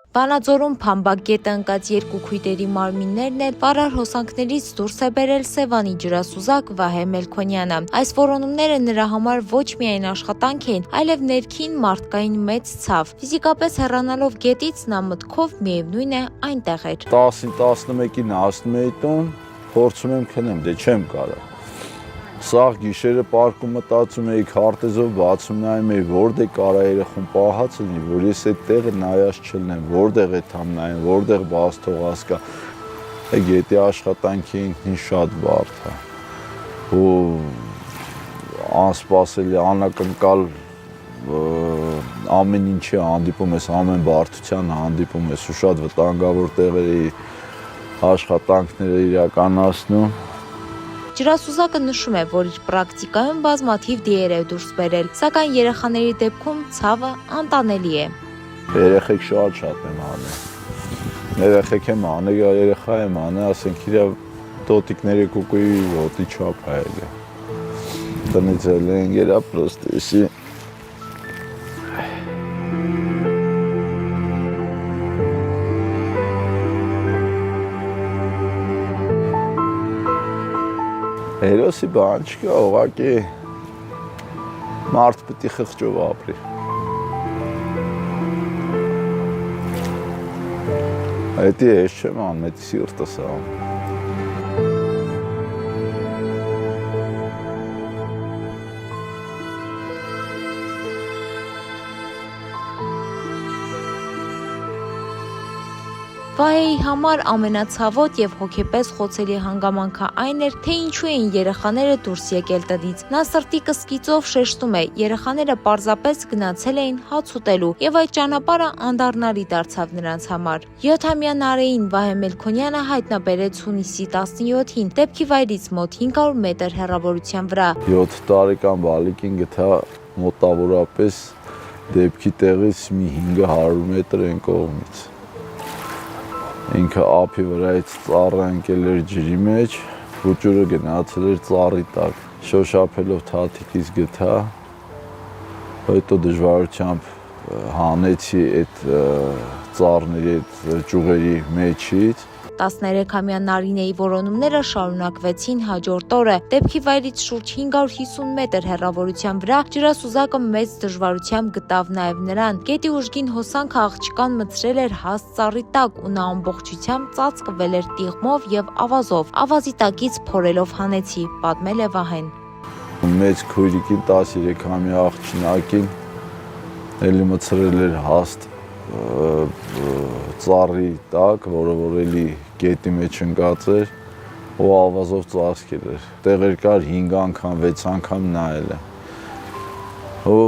Վանաձորում փամբակետը ընկած երկու քույրերի մարմիններն էլ վարար հոսանքներից դուրս է բերել Սևանի ջրասուզակ Վահե Մելքոնյանը։ Այս որոնումները նրա համար ոչ միայն աշխատանք էին, այլև ներքին մարդկային մեծ ցավ։ Ֆիզիկապես հեռանալով գետից նա մտքով միևնույն է այնտեղ էր։ 10-11-ին հասնում էի տուն, փորձում եմ քնեմ, դե չեմ կարող։ Սաղ գիշերը պարկում մտածում էի, քարտեզով բացում նայում էի, որտեղ կարա երեխուն պահած լինի, որ ես այդ տեղը նայած չլինեմ, որտեղ է թամ նայեմ, որտեղ բաց թողած կա։ Գետի աշխատանքի ինքնին շատ բարդ է։ Ու անսպասելի, անակնկալ ամեն ինչի հանդիպում ես, ամեն բարդության հանդիպում ես ու շատ վտանգավոր տեղերի աշխատանքներ իրականացնում։ Ջրասուզակը նշում է, որ իր պրակտիկայում բազմաթիվ դիեր է դուրս բերել, սակայն երեխաների դեպքում ցավը անտանելի է։ Երեխեք շատ եմ անել։ Երեխեք եմ անել, երեխա եմ անել, ասենք իրա տոտիկների կուկուի ոտի չափ հայել է։ Տնից էլ են գերա պրոստեսի։ Հերոսի բան չկա, ուղղակի մարդ պետք է խղճով ապրի։ Այդի ես չեմ անում, էդի սիրտս անում։ Վահեի համար ամենացավոտ եւ հոգեպես խոցելի հանգամանքը այն էր, թե ինչու էին երեխաները դուրս եկել տնից։ Նա սրտի կսկիծով շեշտում է, երեխաները պարզապես գնացել էին հաց ուտելու եւ այդ ճանապարհը անդառնալի դարձավ նրանց համար։ 7-ամյա Նարեին Վահե Մելքոնյանը հայտնաբերեց հունիսի 17-ին դեպքի վայրից մոտ 500 մետր հեռավորության վրա։ 7 տարեկան բալիկին գտա մոտավորապես դեպքի տեղից մի 500 մետր այն կողմից։ Ինքը ափի վրայից ծառը ընկել էր ջրի մեջ, փուճուրը գնացել էր ծառի տակ։ Շոշափելով թաթիկից գտա, հետո դժվարությամբ հանեցի այդ ծառների այդ ճյուղերի մեջից։ 13-ամյա Նարինեի որոնումները շարունակվեցին հաջորդ օրը։ Դեպքի վայրից շուրջ 550 մետր հեռավորության վրա ջրասուզակը մեծ դժվարությամբ գտավ նաև նրան։ Գետի ուժգին հոսանքը աղջկան մտցրել էր հաստ ծառի տակ ու նա ամբողջությամբ ծածկվել էր տիղմով եւ ավազով։ Ավազի տակից փորելով հանեցի, պատմել է Վահեն։ Մեծ քույրիկին 13-ամյա աղջնակին էլի մտցրել էր հաստ ծառի տակ, որը որ էլի գետի մեջ ընկած էր ու ավազով ծածկել էր։ Տեղեր կար 5 անգամ, 6 անգամ նայել է։ Ու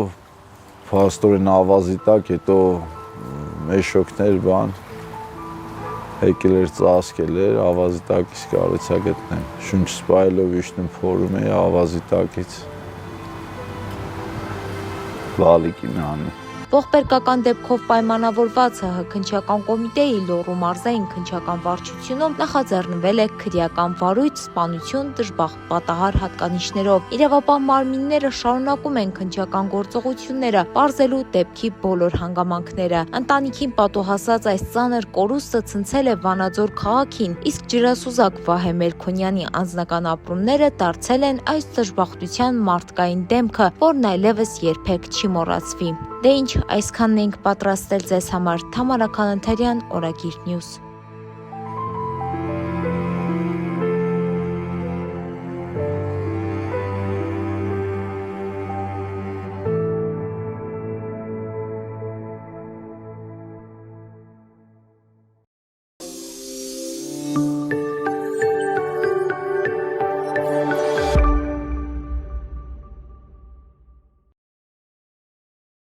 փաստորեն ավազի տակ, հետո մեշոկներ բան եկել էր ծածկել էր, ավազի տակից կարեցա գտնեմ։ Շունչ սպայելով իշտում փորում էի ավազի տակից։ Բալիկին անը։ Ողբերգական դեպքով պայմանավորված ՀՀ քննչական կոմիտեի Լոռու մարզային քննչական վարչությունում նախաձեռնվել է քրեական վարույթ, սպանություն, դժբախտ պատահար հատկանիշներով։ Իրավապահ մարմինները շարունակում են քննչական գործողությունները, պարզելու դեպքի բոլոր հանգամանքները։ Ընտանիքին պատոհասած այս ծանր կորուստը ցնցել է Վանաձոր քաղաքին, իսկ ջրասուզակ Վահե Մելքոնյանի անձնական ապրումները դարձել են այս դժբախտության մարդկային դեմքը, որն այլևս երբեք չի մոռացվի։ Դե ինչ, այսքանն ենք պատրաստել ձեզ համար։ Թամարա Քալանթարյան, Օրագիր Նյուզ։